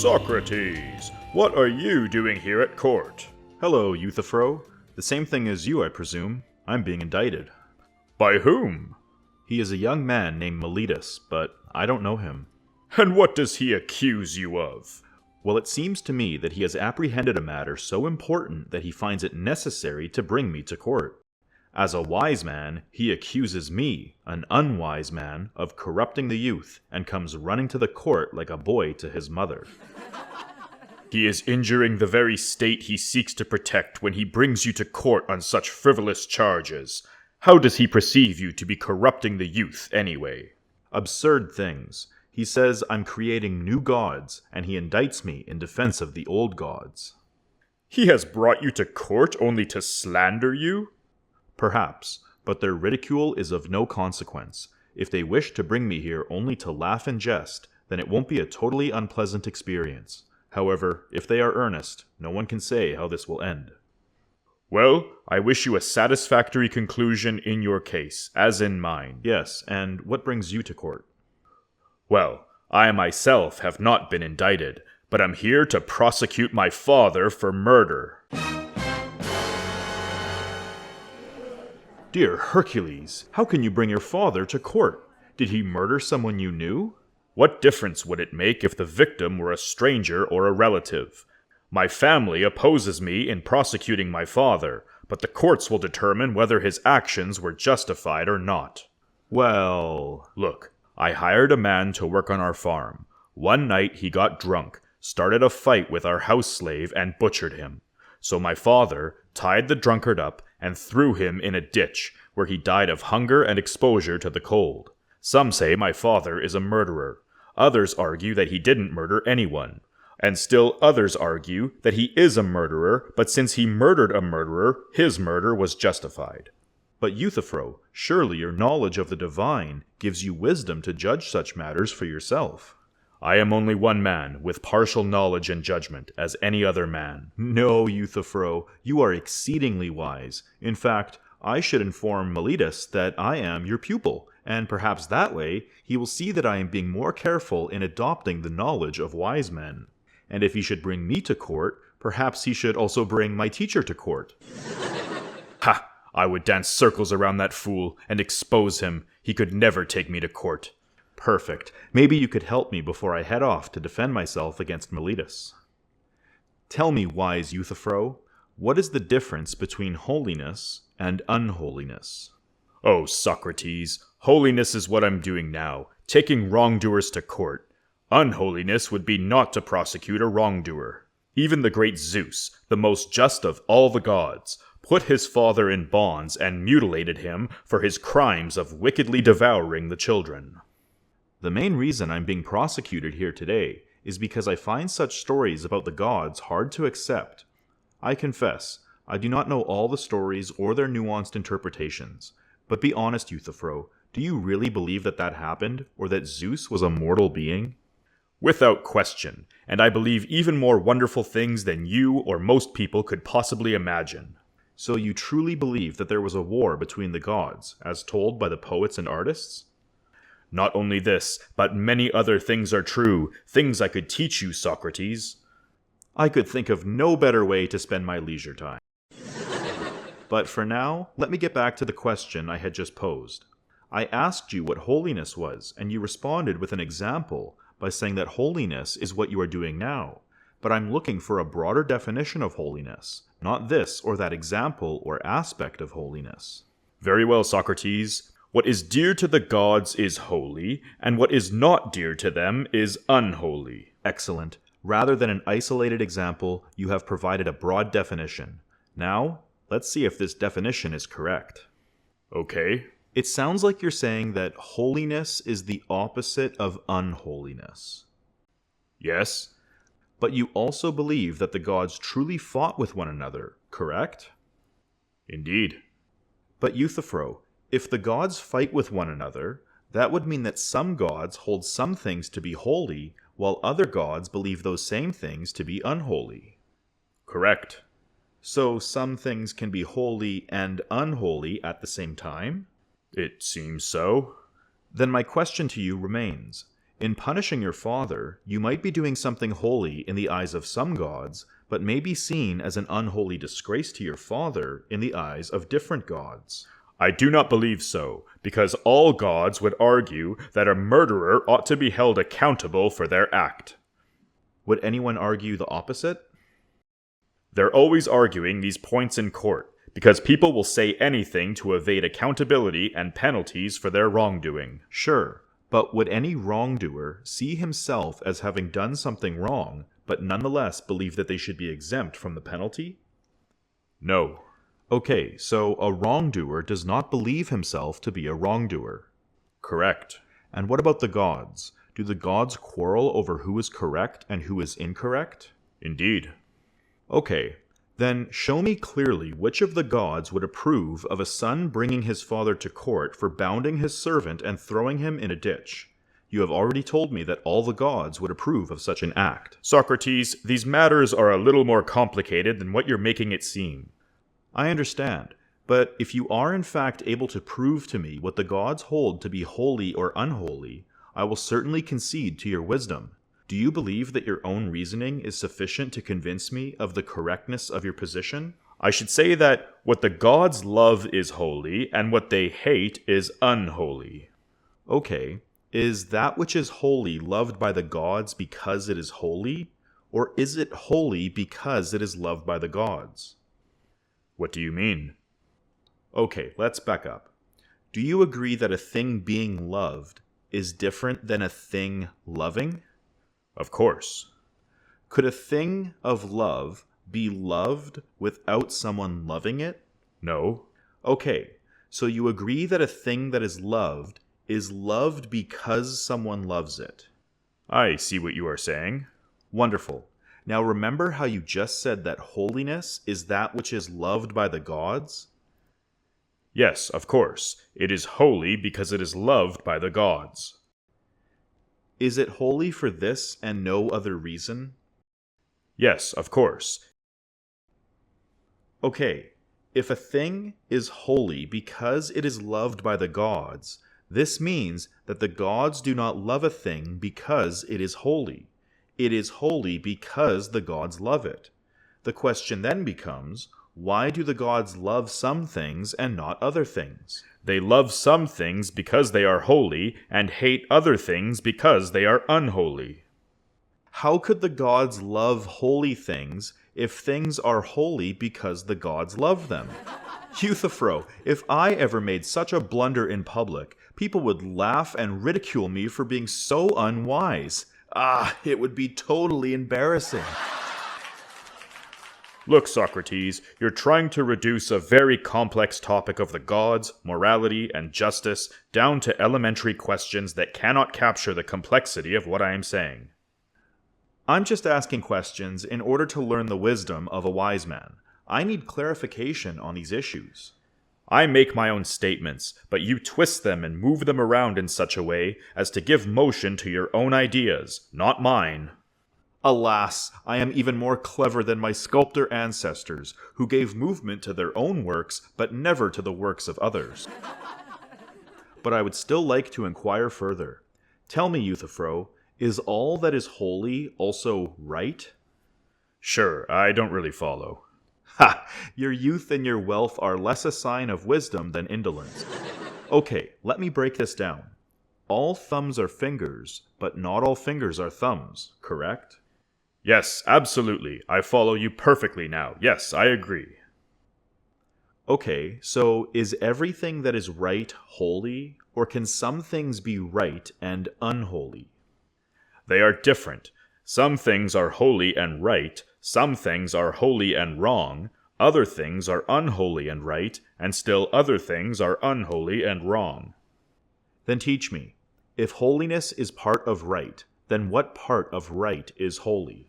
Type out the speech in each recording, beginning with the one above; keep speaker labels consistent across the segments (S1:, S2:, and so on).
S1: Socrates, what are you doing here at court?
S2: Hello, Euthyphro. The same thing as you, I presume. I'm being indicted.
S1: By whom?
S2: He is a young man named Miletus, but I don't know him.
S1: And what does he accuse you of?
S2: Well, it seems to me that he has apprehended a matter so important that he finds it necessary to bring me to court. As a wise man, he accuses me, an unwise man, of corrupting the youth, and comes running to the court like a boy to his mother.
S1: He is injuring the very state he seeks to protect when he brings you to court on such frivolous charges. How does he perceive you to be corrupting the youth, anyway?
S2: Absurd things. He says I'm creating new gods, and he indicts me in defense of the old gods.
S1: He has brought you to court only to slander you?
S2: Perhaps, but their ridicule is of no consequence. If they wish to bring me here only to laugh and jest, then it won't be a totally unpleasant experience. However, if they are earnest, no one can say how this will end.
S1: Well, I wish you a satisfactory conclusion in your case, as in mine.
S2: Yes, and what brings you to court?
S1: Well, I myself have not been indicted, but am here to prosecute my father for murder.
S2: Dear Hercules, how can you bring your father to court? Did he murder someone you knew?
S1: What difference would it make if the victim were a stranger or a relative? My family opposes me in prosecuting my father, but the courts will determine whether his actions were justified or not.
S2: Well,
S1: look, I hired a man to work on our farm. One night he got drunk, started a fight with our house slave, and butchered him. So my father tied the drunkard up and threw him in a ditch, where he died of hunger and exposure to the cold. Some say my father is a murderer. Others argue that he didn't murder anyone. And still others argue that he is a murderer, but since he murdered a murderer, his murder was justified.
S2: But Euthyphro, surely your knowledge of the divine gives you wisdom to judge such matters for yourself.
S1: I am only one man, with partial knowledge and judgment, as any other man.
S2: No, Euthyphro, you are exceedingly wise. In fact, I should inform Miletus that I am your pupil, and perhaps that way he will see that I am being more careful in adopting the knowledge of wise men. And if he should bring me to court, perhaps he should also bring my teacher to court.
S1: Ha! I would dance circles around that fool and expose him. He could never take me to court.
S2: Perfect. Maybe you could help me before I head off to defend myself against Miletus. Tell me, wise Euthyphro, what is the difference between holiness and unholiness?
S1: Oh, Socrates, holiness is what I'm doing now, taking wrongdoers to court. Unholiness would be not to prosecute a wrongdoer. Even the great Zeus, the most just of all the gods, put his father in bonds and mutilated him for his crimes of wickedly devouring the children.
S2: The main reason I'm being prosecuted here today is because I find such stories about the gods hard to accept. I confess, I do not know all the stories or their nuanced interpretations. But be honest, Euthyphro, do you really believe that happened, or that Zeus was a mortal being?
S1: Without question, and I believe even more wonderful things than you or most people could possibly imagine.
S2: So you truly believe that there was a war between the gods, as told by the poets and artists?
S1: Not only this, but many other things are true, things I could teach you, Socrates.
S2: I could think of no better way to spend my leisure time. But for now, let me get back to the question I had just posed. I asked you what holiness was, and you responded with an example by saying that holiness is what you are doing now. But I'm looking for a broader definition of holiness, not this or that example or aspect of holiness.
S1: Very well, Socrates. What is dear to the gods is holy, and what is not dear to them is unholy.
S2: Excellent. Rather than an isolated example, you have provided a broad definition. Now, let's see if this definition is correct.
S1: Okay.
S2: It sounds like you're saying that holiness is the opposite of unholiness.
S1: Yes.
S2: But you also believe that the gods truly fought with one another, correct?
S1: Indeed.
S2: But Euthyphro, if the gods fight with one another, that would mean that some gods hold some things to be holy, while other gods believe those same things to be unholy.
S1: Correct.
S2: So some things can be holy and unholy at the same time?
S1: It seems so.
S2: Then my question to you remains. In punishing your father, you might be doing something holy in the eyes of some gods, but may be seen as an unholy disgrace to your father in the eyes of different gods.
S1: I do not believe so, because all gods would argue that a murderer ought to be held accountable for their act.
S2: Would anyone argue the opposite?
S1: They're always arguing these points in court, because people will say anything to evade accountability and penalties for their wrongdoing.
S2: Sure, but would any wrongdoer see himself as having done something wrong, but nonetheless believe that they should be exempt from the penalty?
S1: No.
S2: Okay, so a wrongdoer does not believe himself to be a wrongdoer.
S1: Correct.
S2: And what about the gods? Do the gods quarrel over who is correct and who is incorrect?
S1: Indeed.
S2: Okay, then show me clearly which of the gods would approve of a son bringing his father to court for bounding his servant and throwing him in a ditch. You have already told me that all the gods would approve of such an act.
S1: Socrates, these matters are a little more complicated than what you're making it seem.
S2: I understand, but if you are in fact able to prove to me what the gods hold to be holy or unholy, I will certainly concede to your wisdom. Do you believe that your own reasoning is sufficient to convince me of the correctness of your position?
S1: I should say that what the gods love is holy, and what they hate is unholy.
S2: Okay, is that which is holy loved by the gods because it is holy, or is it holy because it is loved by the gods?
S1: What do you mean?
S2: Okay, let's back up. Do you agree that a thing being loved is different than a thing loving?
S1: Of course.
S2: Could a thing of love be loved without someone loving it?
S1: No.
S2: Okay, so you agree that a thing that is loved because someone loves it.
S1: I see what you are saying.
S2: Wonderful. Now remember how you just said that holiness is that which is loved by the gods?
S1: Yes, of course. It is holy because it is loved by the gods.
S2: Is it holy for this and no other reason?
S1: Yes, of course.
S2: Okay, if a thing is holy because it is loved by the gods, this means that the gods do not love a thing because it is holy. It is holy because the gods love it. The question then becomes, why do the gods love some things and not other things?
S1: They love some things because they are holy, and hate other things because they are unholy.
S2: How could the gods love holy things if things are holy because the gods love them? Euthyphro, if I ever made such a blunder in public, people would laugh and ridicule me for being so unwise. It would be totally embarrassing.
S1: Look, Socrates, you're trying to reduce a very complex topic of the gods, morality, and justice down to elementary questions that cannot capture the complexity of what I am saying.
S2: I'm just asking questions in order to learn the wisdom of a wise man. I need clarification on these issues.
S1: I make my own statements, but you twist them and move them around in such a way as to give motion to your own ideas, not mine.
S2: Alas, I am even more clever than my sculptor ancestors, who gave movement to their own works, but never to the works of others. But I would still like to inquire further. Tell me, Euthyphro, is all that is holy also right?
S1: Sure, I don't really follow.
S2: Ha! Your youth and your wealth are less a sign of wisdom than indolence. Okay, let me break this down. All thumbs are fingers, but not all fingers are thumbs, correct?
S1: Yes, absolutely. I follow you perfectly now. Yes, I agree.
S2: Okay, so is everything that is right holy, or can some things be right and unholy?
S1: They are different. Some things are holy and right, some things are holy and wrong, other things are unholy and right, and still other things are unholy and wrong.
S2: Then teach me, if holiness is part of right, then what part of right is holy?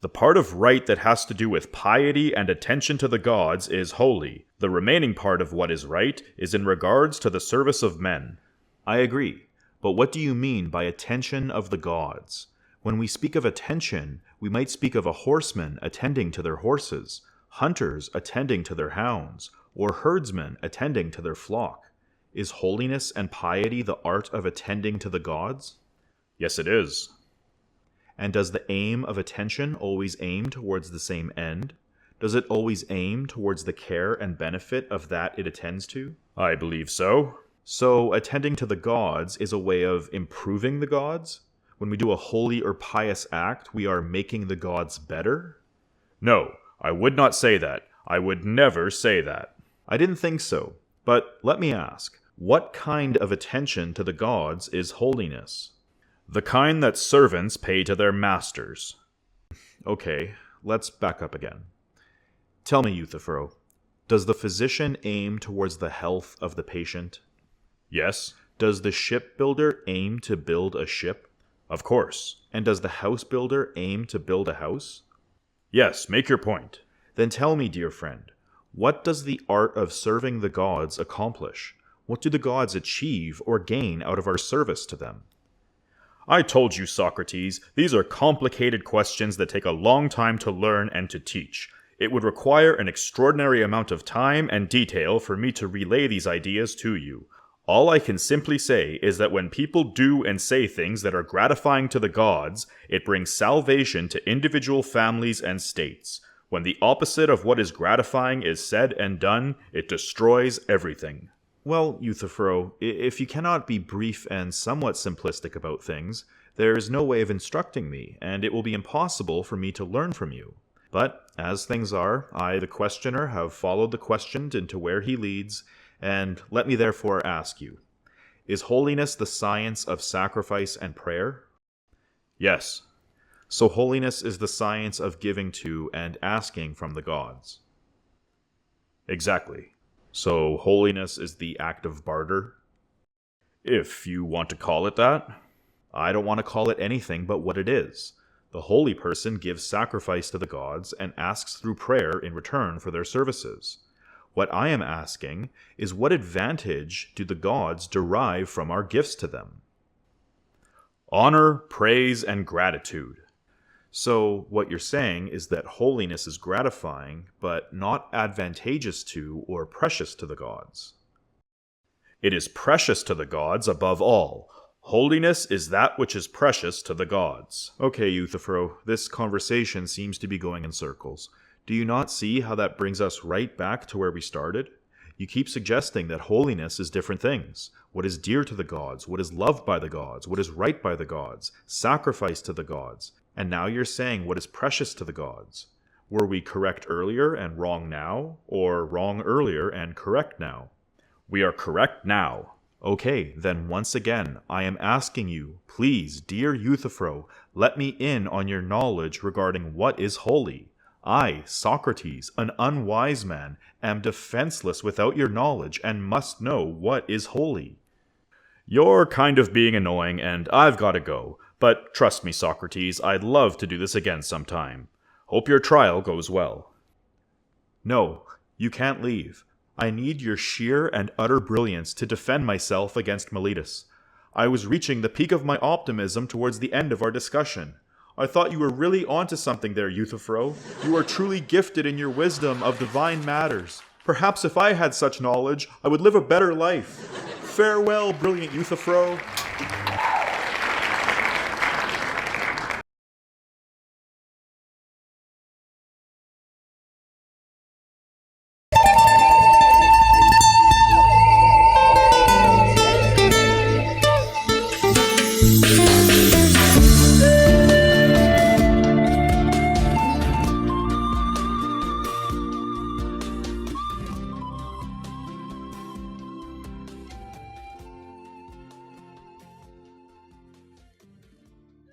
S1: The part of right that has to do with piety and attention to the gods is holy. The remaining part of what is right is in regards to the service of men.
S2: I agree, but what do you mean by attention of the gods? When we speak of attention, we might speak of a horseman attending to their horses, hunters attending to their hounds, or herdsmen attending to their flock. Is holiness and piety the art of attending to the gods?
S1: Yes, it is.
S2: And does the aim of attention always aim towards the same end? Does it always aim towards the care and benefit of that it attends to?
S1: I believe so.
S2: So, attending to the gods is a way of improving the gods? When we do a holy or pious act, we are making the gods better?
S1: No, I would not say that. I would never say that.
S2: I didn't think so. But let me ask, what kind of attention to the gods is holiness?
S1: The kind that servants pay to their masters.
S2: Okay, let's back up again. Tell me, Euthyphro, does the physician aim towards the health of the patient?
S1: Yes,
S2: Does the shipbuilder aim to build a ship?
S1: of course.
S2: And does the house builder aim to build a house?
S1: Yes, make your point.
S2: Then tell me, dear friend, what does the art of serving the gods accomplish? What do the gods achieve or gain out of our service to them?
S1: I told you, Socrates, these are complicated questions that take a long time to learn and to teach. It would require an extraordinary amount of time and detail for me to relay these ideas to you. All I can simply say is that when people do and say things that are gratifying to the gods, it brings salvation to individual families and states. When the opposite of what is gratifying is said and done, it destroys everything.
S2: Well, Euthyphro, if you cannot be brief and somewhat simplistic about things, there is no way of instructing me, and it will be impossible for me to learn from you. But, as things are, I, the questioner, have followed the questioned into where he leads, and let me therefore ask you, is holiness the science of sacrifice and prayer?
S1: Yes,
S2: So holiness is the science of giving to and asking from the gods.
S1: exactly.
S2: So holiness is the act of barter?
S1: If you want to call it that.
S2: I don't want to call it anything but what it is. The holy person gives sacrifice to the gods and asks through prayer in return for their services. What I am asking is, what advantage do the gods derive from our gifts to them?
S1: Honor, praise, and gratitude.
S2: So, what you're saying is that holiness is gratifying, but not advantageous to or precious to the gods.
S1: It is precious to the gods above all. Holiness is that which is precious to the gods.
S2: Okay, Euthyphro, this conversation seems to be going in circles. Do you not see how that brings us right back to where we started? You keep suggesting that holiness is different things. What is dear to the gods, what is loved by the gods, what is right by the gods, sacrifice to the gods. And now you're saying what is precious to the gods. Were we correct earlier and wrong now, or wrong earlier and correct now?
S1: We are correct now.
S2: Okay, then once again, I am asking you, please, dear Euthyphro, let me in on your knowledge regarding what is holy. I, Socrates, an unwise man, am defenseless without your knowledge and must know what is holy.
S1: You're kind of being annoying, and I've got to go. But trust me, Socrates, I'd love to do this again sometime. Hope your trial goes well.
S2: No, you can't leave. I need your sheer and utter brilliance to defend myself against Miletus. I was reaching the peak of my optimism towards the end of our discussion. I thought you were really onto something there, Euthyphro. You are truly gifted in your wisdom of divine matters. Perhaps if I had such knowledge, I would live a better life. Farewell, brilliant Euthyphro.